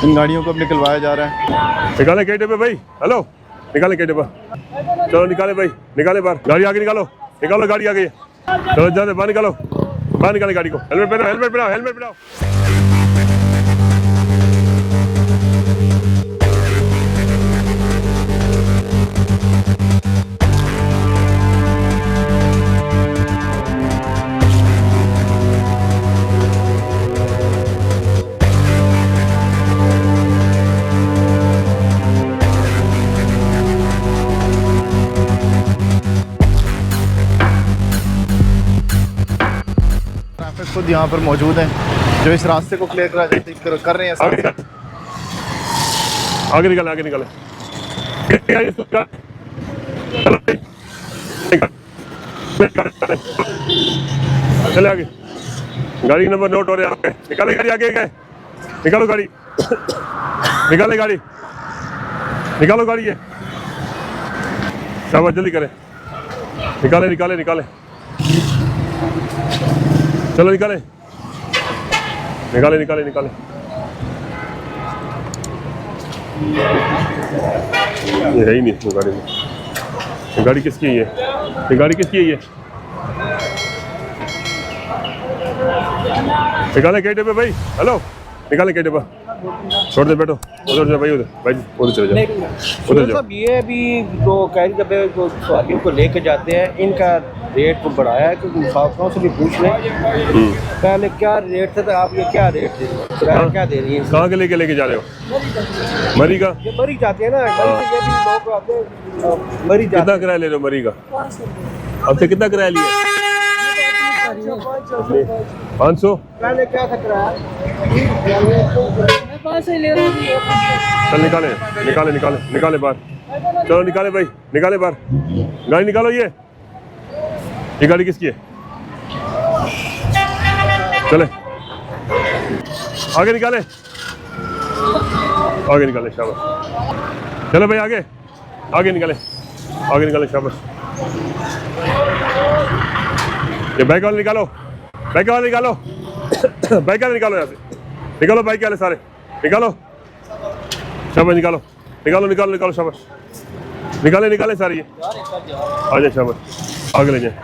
इन गाड़ियों को अब निकलवाया जा रहा है। निकाले गेट पे भाई, हेलो निकाले गेट पर, चलो निकाले भाई, निकाले बाहर, गाड़ी आगे निकालो, निकालो गाड़ी आगे, चलो जाते बाहर निकालो, बाहर निकाले गाड़ी को, हेलमेट पहनो, हेलमेट पहनाओ, हेलमेट पहनाओ। खुद यहाँ पर मौजूद हैं जो इस रास्ते को क्लियर कर रहे हैं। आगे निकाले, आगे निकाले, चले आगे, गाड़ी नंबर नोट हो रहा है, निकाले गाड़ी आगे गए, निकालो गाड़ी, निकाले गाड़ी, निकालो गाड़ी है, शाबाश जल्दी करें, निकाले निकाले निकाले, चलो निकाले, निकाले निकाले निकाले, ये है ही नहीं इसमें गाड़ी में, ये गाड़ी किसकी है, ये गाड़ी किसकी है, ये निकाले गेट पे भाई, हेलो निकाले गेट पर, छोड़ दे बैठो, उधर जाओ भाई, उधर भाई उधर चले जाओ, उधर जाओ। ये भी जो कैरी डब्बे जो सवारियों को लेके जाते हैं इनका रेट को बढ़ाया है, क्योंकि मुसाफिरों से भी पूछ लें पहले क्या रेट था, तो आप ये क्या रेट दे रहे हो, किराया क्या दे रही है, कहाँ के लेके जा रहे हो, मरी का, ये मरी जाते हैं ना, मरी से ये भी लोग आते हैं, मरी जाते कितना किराया ले रहे हो मरी का, अब से कितना किराया लिया, 500, पहले क्या था किराया, 500 ले रहा हूँ। चल निकाले निकाले निकाले निकाले बाहर, चलो निकाले भाई, निकाले बाहर, गाड़ी निकालो, ये गाड़ी किसकी है, चले आगे निकाले, आगे निकाले, शाबाश, चलो भाई आगे, आगे निकाले, आगे निकाले, शाबाश, ये बाइक वाले निकालो, बाइक वाले निकालो, बाइक वाले निकालो, यहाँ से निकालो, बाइक वाले सारे निकालो, शाबाश निकालो, निकालो निकालो निकालो, शाबाश, निकाले निकाले सारे, ये आ जाए, शाबाश आगे ले जाए,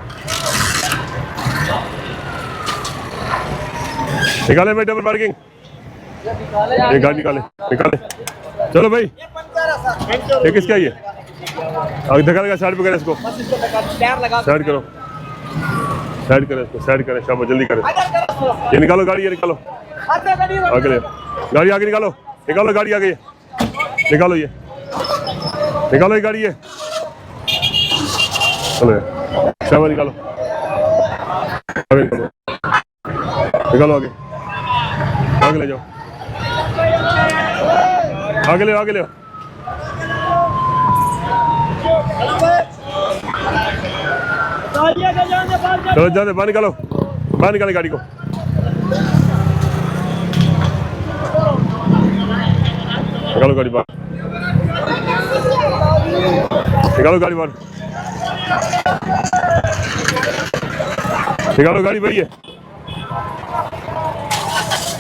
निकाले भाई डबल पार्किंग, ये गाड़ी निकाले, निकाले, चलो भाई, ये किसका है, ये आगे धक्का लगा, साइड पे करें इसको, साइड करो, साइड करें इसको, साइड करें, शाबाश जल्दी करें, ये निकालो गाड़ी, ये निकालो, आगे ले, गाड़ी आगे निकालो, निकालो गाड़ी आगे, निकालो ये, निकालो ये गाड़ी, ये चलो शाबाश निकालो, आगे निकालो, निकालो आगे, आगे ले जाओ, आगे ले, आगे ले, चलो जाते बाहर निकालो, बाहर निकाले गाड़ी को, निकालो गाड़ी बाहर, निकालो गाड़ी बाहर, निकालो गाड़ी भाई, है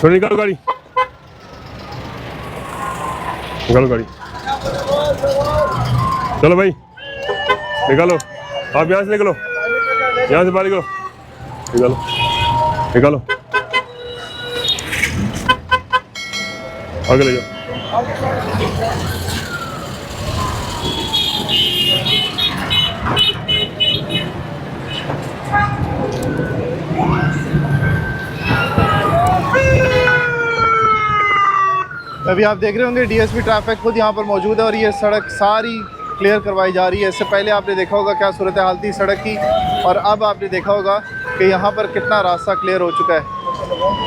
थोड़ी निकालो गाड़ी, निकालो गाड़ी, चलो भाई निकालो, आप यहाँ से निकलो, यहाँ से बाहर निकलो, निकालो निकालो, आगे ले जाओ, अभी आप देख रहे होंगे डीएसपी ट्रैफिक खुद यहाँ पर मौजूद है और ये सड़क सारी क्लियर करवाई जा रही है। इससे पहले आपने देखा होगा क्या सूरत हाल थी सड़क की, और अब आपने देखा होगा कि यहाँ पर कितना रास्ता क्लियर हो चुका है।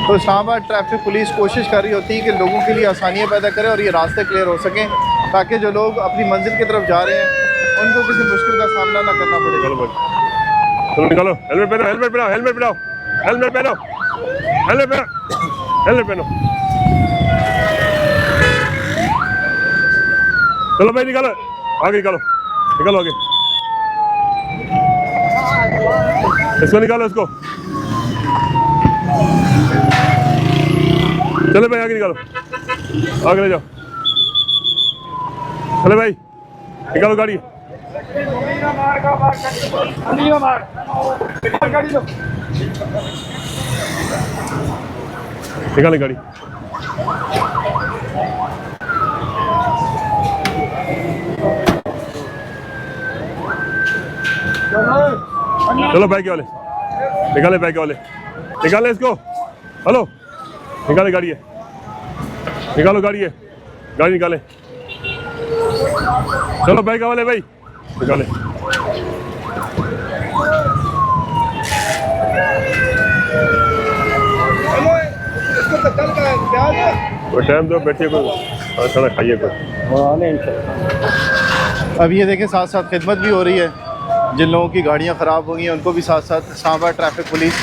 तो इस्लामाबाद ट्रैफिक पुलिस कोशिश कर रही होती है कि लोगों के लिए आसानियाँ पैदा करें और ये रास्ते क्लियर हो सकें, ताकि जो लोग अपनी मंजिल की तरफ जा रहे हैं उनको किसी मुश्किल का सामना ना करना पड़े। चलो भाई, चलो निकालो, हेलमेट पहनो, हेलमेट पहनाओ, हेलमेट पहनाओ, हेलमेट पहनो, हेलमेट पहनो, हेलमेट पहनो, चलो भाई निकालो, आगे निकालो, निकालो आगे, इसको निकालो, इसको चलो भाई आगे निकालो। आगे ले जाओ। चले भाई निकालो गाड़ी। निकाले गाड़ी। चलो बाइक वाले निकाले, बाइक वाले निकाले इसको। हेलो निकाले गाड़ी है, निकालो गाड़ी है, गाड़ी निकाले। चलो बाइक वाले भाई निकाले। कोई टाइम दो, बैठिए, कोई खाना खाइए कोई। अब ये देखें साथ साथ खिदमत भी हो रही है। जिन लोगों की गाड़ियां ख़राब हो गई हैं उनको भी साथ साथ इस्लामाबाद ट्रैफिक पुलिस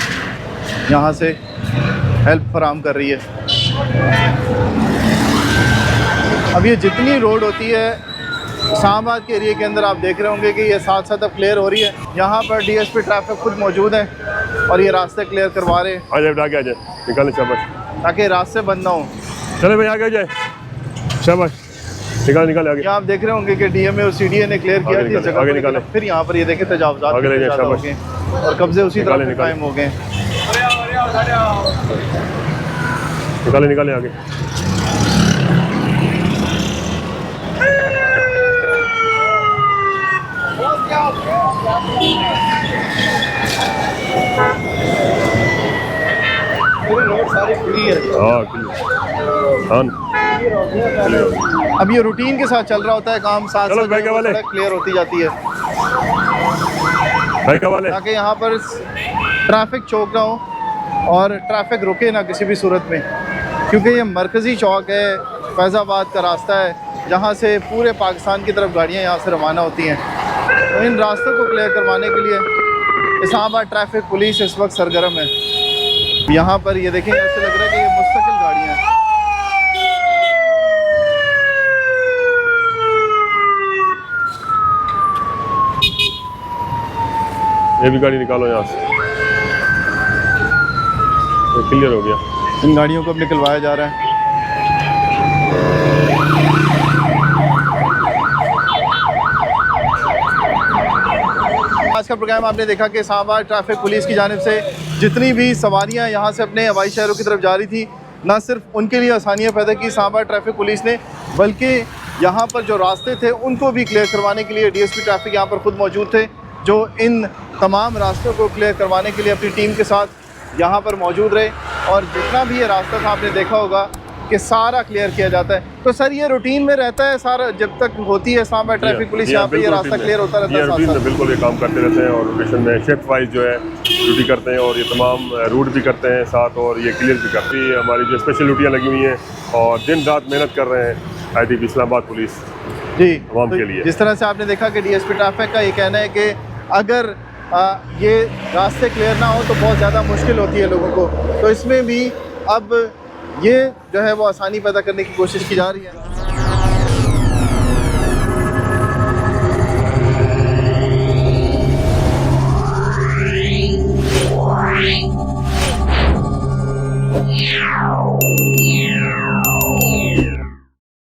यहाँ से हेल्प फराम कर रही है। अब ये जितनी रोड होती है इस्लामाबाद के एरिया के अंदर, आप देख रहे होंगे कि ये साथ साथ अब क्लियर हो रही है। यहाँ पर डीएसपी ट्रैफिक खुद मौजूद है और ये रास्ते क्लियर करवा रहे हैं। आ जाए, आगे आ जाए, निकाले शाबाश, ताकि रास्ते बंद ना हो। चले भाई आगे आ जाए, शाबाश, निकाले निकाले आगे। यहाँ आप देख रहे होंगे कि डीएमए और सीडीए ने क्लियर किया थी इस जगह आगे पर, निकाले। फिर यहाँ पर ये देखें तजावुज़ात आगे ले जाए, ज़्यादा हो शाबाश। गए और कब्जे उसी तरह से कायम हो गए। निकाले निकाले आगे। अब ये रूटीन के साथ चल रहा होता है काम, साथ चलो साथ बाइक वाले। सड़क क्लियर होती जाती है बाइक वाले ताकि यहाँ पर ट्रैफिक चौक ना हो और ट्रैफिक रुके ना किसी भी सूरत में, क्योंकि ये मरकज़ी चौक है, फैज़ाबाद का रास्ता है जहाँ से पूरे पाकिस्तान की तरफ गाड़ियाँ यहाँ से रवाना होती हैं। तो इन रास्तों को क्लियर करवाने के लिए इस्लामाबाद ट्रैफिक पुलिस इस वक्त सरगर्म है। यहाँ पर ये देखें, ऐसे लग रहा है कि ये मुस्तकिल गाड़ियाँ हैं। ये भी गाड़ी निकालो यहाँ से, ये क्लियर हो गया। इन गाड़ियों को अब निकलवाया जा रहा है। आज का प्रोग्राम आपने देखा कि इस्लामाबाद ट्रैफिक पुलिस की जानिब से जितनी भी सवारियां यहाँ से अपने हवाई शहरों की तरफ जा रही थी, ना सिर्फ उनके लिए आसानियाँ पैदा की इस्लामाबाद ट्रैफिक पुलिस ने, बल्कि यहाँ पर जो रास्ते थे उनको भी क्लियर करवाने के लिए डीएसपी ट्रैफिक यहाँ पर खुद मौजूद थे, जो इन तमाम रास्तों को क्लियर करवाने के लिए अपनी टीम के साथ यहाँ पर मौजूद रहे। और जितना भी ये रास्ता था आपने देखा होगा कि सारा क्लियर किया जाता है। तो सर ये रूटीन में रहता है सारा, जब तक होती है इस्लामाबाद ट्रैफिक पुलिस यहाँ पे ये रास्ता क्लियर होता रहता है रूटीन में, बिल्कुल ये काम करते रहते हैं और लोकेशन में शिफ्ट वाइज जो है ड्यूटी करते हैं और ये तमाम रूट भी करते हैं साथ, और ये क्लियर भी करती है। हमारी जो स्पेशल ड्यूटियाँ लगी हुई हैं और दिन रात मेहनत कर रहे हैं आईटीबी इस्लामाबाद पुलिस जी आवाम के लिए। जिस तरह से आपने देखा कि डीएसपी ट्रैफिक का ये कहना है कि अगर ये रास्ते क्लियर ना हो तो बहुत ज़्यादा मुश्किल होती है लोगों को, तो इसमें भी अब ये जो है वो आसानी पैदा करने की कोशिश की जा रही है।